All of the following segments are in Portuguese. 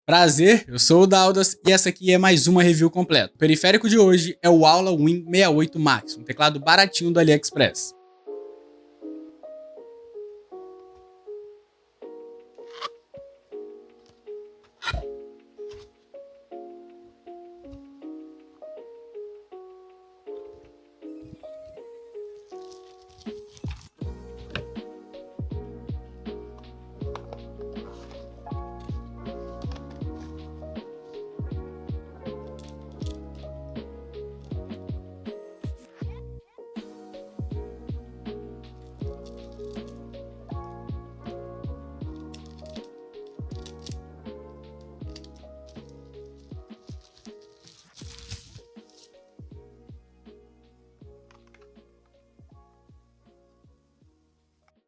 Prazer, eu sou o Daldas e essa aqui é mais uma review completa. O periférico de hoje é o Aula Win68 Max, um teclado baratinho do AliExpress.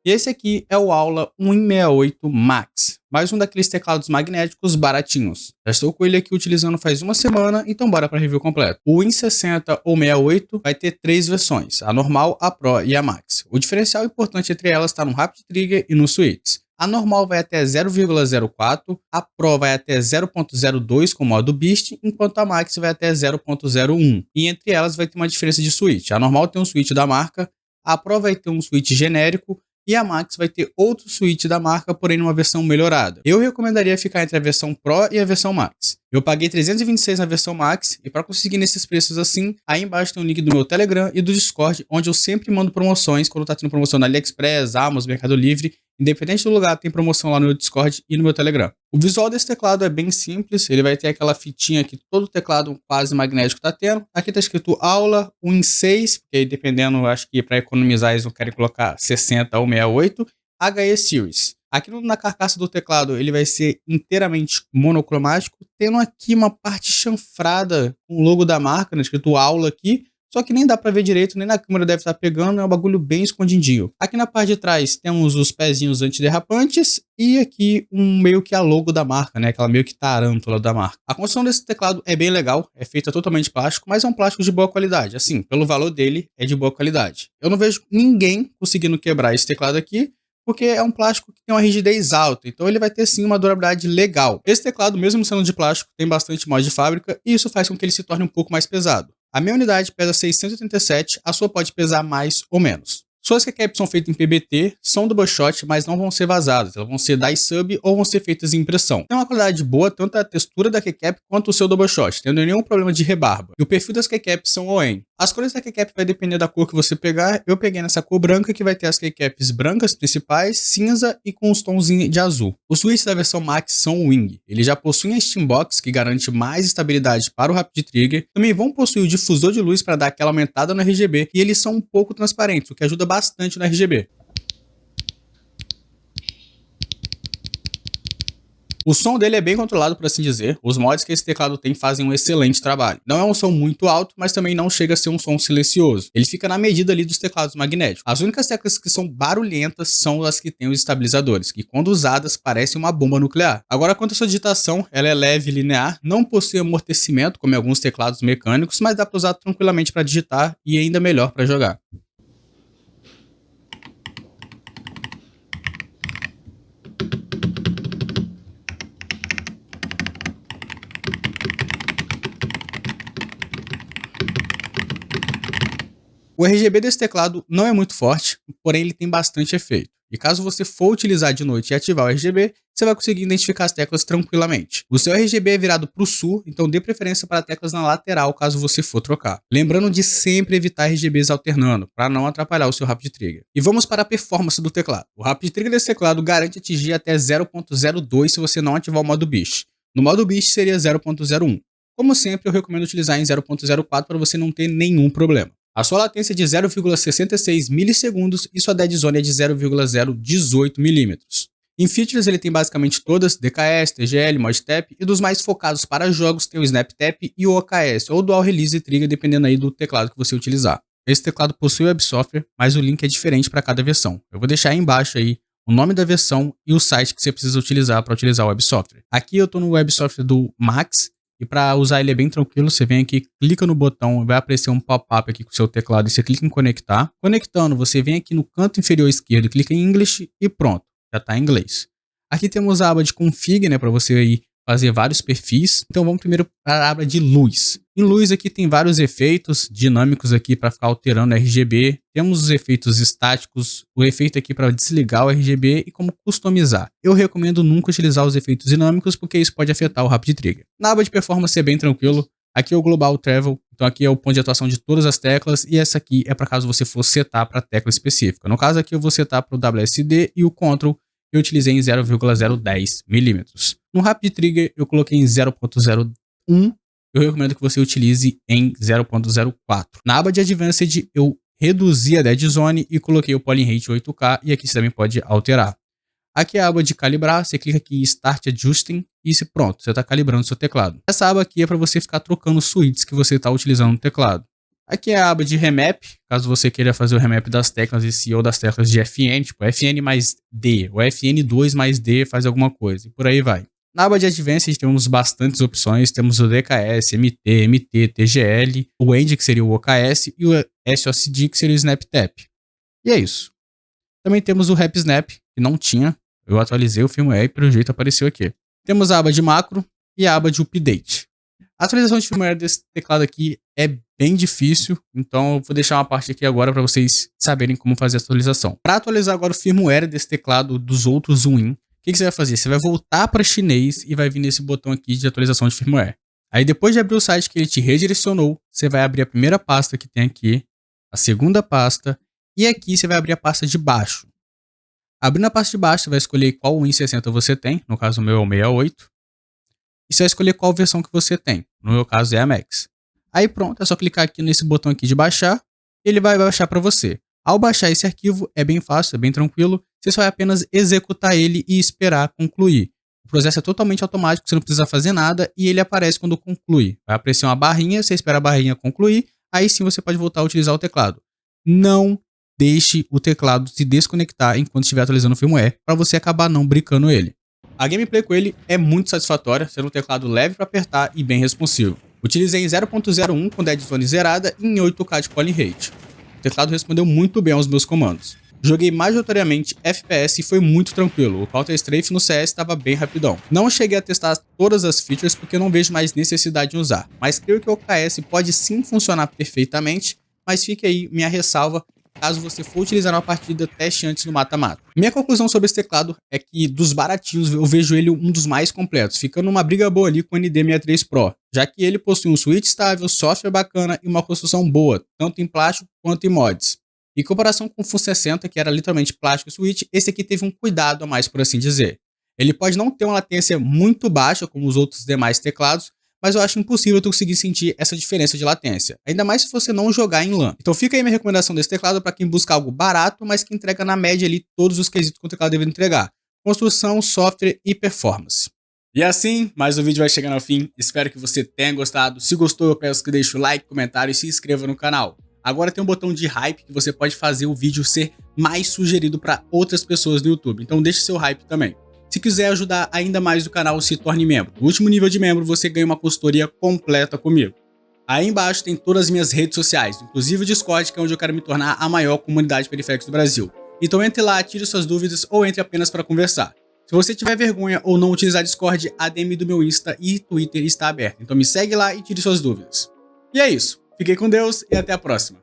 E esse aqui é o Aula Win68 Max, mais um daqueles teclados magnéticos baratinhos. Já estou com ele aqui utilizando faz uma semana, então bora para a review completa. O Win60 ou 68 vai ter três versões, a normal, a Pro e a Max. O diferencial importante entre elas está no Rapid Trigger e nos switches. A normal vai até 0,04, a Pro vai até 0,02 com modo Beast, enquanto a Max vai até 0,01. E entre elas vai ter uma diferença de switch. A normal tem um switch da marca, a Pro vai ter um switch genérico, e a Max vai ter outro switch da marca, porém numa versão melhorada. Eu recomendaria ficar entre a versão Pro e a versão Max. Eu paguei 326 na versão Max, e para conseguir nesses preços assim, aí embaixo tem o link do meu Telegram e do Discord, onde eu sempre mando promoções, quando tá tendo promoção na AliExpress, Amazon, Mercado Livre. Independente do lugar, tem promoção lá no meu Discord e no meu Telegram. O visual desse teclado é bem simples, ele vai ter aquela fitinha que todo teclado quase magnético tá tendo. Aqui tá escrito Aula Win6, porque aí dependendo, acho que para economizar eles não querem colocar 60 ou 68, HE Series. Aqui na carcaça do teclado ele vai ser inteiramente monocromático, tendo aqui uma parte chanfrada com o logo da marca, né, escrito Aula aqui. Só que nem dá pra ver direito, nem na câmera deve estar pegando, é um bagulho bem escondidinho. Aqui na parte de trás temos os pezinhos antiderrapantes e aqui meio que a logo da marca, né? Aquela meio que tarântula da marca. A construção desse teclado é bem legal, é feita totalmente de plástico, mas é um plástico de boa qualidade. Assim, pelo valor dele, é de boa qualidade. Eu não vejo ninguém conseguindo quebrar esse teclado aqui, porque é um plástico que tem uma rigidez alta, então ele vai ter sim uma durabilidade legal. Esse teclado, mesmo sendo de plástico, tem bastante mod de fábrica e isso faz com que ele se torne um pouco mais pesado. A minha unidade pesa 687, a sua pode pesar mais ou menos. Suas keycaps são feitas em PBT, são double shot, mas não vão ser vazadas, elas vão ser die sub ou vão ser feitas em impressão. Tem uma qualidade boa tanto a textura da keycap quanto o seu double shot, tendo nenhum problema de rebarba. E o perfil das keycaps são ON. As cores da keycap vai depender da cor que você pegar. Eu peguei nessa cor branca, que vai ter as keycaps brancas principais, cinza e com os tons de azul. Os switches da versão Max são Wing. Ele já possui a Steambox, que garante mais estabilidade para o Rapid Trigger. Também vão possuir o difusor de luz para dar aquela aumentada no RGB, e eles são um pouco transparentes, o que ajuda bastante no RGB. O som dele é bem controlado, por assim dizer. Os mods que esse teclado tem fazem um excelente trabalho. Não é um som muito alto, mas também não chega a ser um som silencioso. Ele fica na medida ali dos teclados magnéticos. As únicas teclas que são barulhentas são as que têm os estabilizadores, que quando usadas parecem uma bomba nuclear. Agora, quanto à sua digitação, ela é leve e linear, não possui amortecimento, como em alguns teclados mecânicos, mas dá para usar tranquilamente para digitar e ainda melhor para jogar. O RGB desse teclado não é muito forte, porém ele tem bastante efeito. E caso você for utilizar de noite e ativar o RGB, você vai conseguir identificar as teclas tranquilamente. O seu RGB é virado para o sul, então dê preferência para teclas na lateral caso você for trocar. Lembrando de sempre evitar RGBs alternando, para não atrapalhar o seu Rapid Trigger. E vamos para a performance do teclado. O Rapid Trigger desse teclado garante atingir até 0.02 se você não ativar o modo Beast. No modo Beast seria 0.01. Como sempre, eu recomendo utilizar em 0.04 para você não ter nenhum problema. A sua latência é de 0,66 milissegundos e sua dead zone é de 0,018 milímetros. Em features ele tem basicamente todas, DKS, TGL, ModTap, e dos mais focados para jogos tem o SnapTap e o OKS, ou Dual Release Trigger, dependendo aí do teclado que você utilizar. Esse teclado possui web software, mas o link é diferente para cada versão. Eu vou deixar aí embaixo aí o nome da versão e o site que você precisa utilizar para utilizar o web software. Aqui eu estou no web software do Max, e para usar ele é bem tranquilo, você vem aqui, clica no botão, vai aparecer um pop-up aqui com o seu teclado e você clica em conectar. Conectando, você vem aqui no canto inferior esquerdo e clica em English e pronto, já está em inglês. Aqui temos a aba de config, né, para você ir fazer vários perfis. Então vamos primeiro para a aba de luz. Em luz aqui tem vários efeitos dinâmicos aqui para ficar alterando o RGB. Temos os efeitos estáticos, o efeito aqui para desligar o RGB e como customizar. Eu recomendo nunca utilizar os efeitos dinâmicos porque isso pode afetar o Rapid Trigger. Na aba de performance é bem tranquilo. Aqui é o Global Travel, então aqui é o ponto de atuação de todas as teclas e essa aqui é para caso você for setar para tecla específica. No caso aqui eu vou setar para o WSD e o Ctrl eu utilizei em 0,010 milímetros. No Rapid Trigger eu coloquei em 0,01. Eu recomendo que você utilize em 0,04. Na aba de Advanced eu reduzi a Dead Zone e coloquei o Polling Rate 8K e aqui você também pode alterar. Aqui é a aba de calibrar, você clica aqui em Start Adjusting e pronto, você está calibrando seu teclado. Essa aba aqui é para você ficar trocando switches que você está utilizando no teclado. Aqui é a aba de Remap, caso você queira fazer o remap das teclas em si ou das teclas de FN, tipo FN mais D, ou FN2 mais D faz alguma coisa, e por aí vai. Na aba de Advanced temos bastantes opções, temos o DKS, MT, MT, TGL, o End que seria o OKS e o SOCD que seria o SnapTap. E é isso. Também temos o Rap Snap, que não tinha. Eu atualizei o firmware e pelo jeito apareceu aqui. Temos a aba de macro e a aba de update. A atualização de firmware desse teclado aqui é bem difícil, então eu vou deixar uma parte aqui agora para vocês saberem como fazer a atualização. Para atualizar agora o firmware desse teclado dos outros Win, o que você vai fazer? Você vai voltar para chinês e vai vir nesse botão aqui de atualização de firmware. Aí depois de abrir o site que ele te redirecionou, você vai abrir a primeira pasta que tem aqui, a segunda pasta, e aqui você vai abrir a pasta de baixo. Abrindo a pasta de baixo, você vai escolher qual Win60 você tem, no caso o meu é o 68. E você vai escolher qual versão que você tem, no meu caso é a Max. Aí pronto, é só clicar aqui nesse botão aqui de baixar, e ele vai baixar para você. Ao baixar esse arquivo, é bem fácil, é bem tranquilo, você só vai apenas executar ele e esperar concluir. O processo é totalmente automático, você não precisa fazer nada e ele aparece quando conclui. Vai aparecer uma barrinha, você espera a barrinha concluir, aí sim você pode voltar a utilizar o teclado. Não deixe o teclado se desconectar enquanto estiver atualizando o firmware, para você acabar não brincando ele. A gameplay com ele é muito satisfatória, sendo um teclado leve para apertar e bem responsivo. Utilizei em 0.01 com Dead Zone zerada e em 8K de Polling Rate. O teclado respondeu muito bem aos meus comandos. Joguei majoritariamente FPS e foi muito tranquilo, o Counter-Strafe no CS estava bem rapidão. Não cheguei a testar todas as features porque não vejo mais necessidade de usar, mas creio que o OKS pode sim funcionar perfeitamente, mas fique aí minha ressalva caso você for utilizar uma partida teste antes do mata-mata. Minha conclusão sobre esse teclado é que dos baratinhos eu vejo ele um dos mais completos, ficando numa briga boa ali com o ND63 Pro, já que ele possui um switch estável, software bacana e uma construção boa, tanto em plástico quanto em mods. Em comparação com o FUN60, que era literalmente plástico e switch, esse aqui teve um cuidado a mais, por assim dizer. Ele pode não ter uma latência muito baixa como os outros demais teclados, mas eu acho impossível tu conseguir sentir essa diferença de latência, ainda mais se você não jogar em LAN. Então fica aí minha recomendação desse teclado para quem busca algo barato, mas que entrega na média ali todos os quesitos que o teclado deve entregar: construção, software e performance. E assim, mais um vídeo vai chegando ao fim, espero que você tenha gostado. Se gostou, eu peço que deixe o like, comentário e se inscreva no canal. Agora tem um botão de hype que você pode fazer o vídeo ser mais sugerido para outras pessoas do YouTube, então deixe seu hype também. Se quiser ajudar ainda mais o canal, se torne membro. No último nível de membro, você ganha uma consultoria completa comigo. Aí embaixo tem todas as minhas redes sociais, inclusive o Discord, que é onde eu quero me tornar a maior comunidade de periféricos do Brasil. Então entre lá, tire suas dúvidas ou entre apenas para conversar. Se você tiver vergonha ou não utilizar Discord, a DM do meu Insta e Twitter está aberta. Então me segue lá e tire suas dúvidas. E é isso. Fiquem com Deus e até a próxima.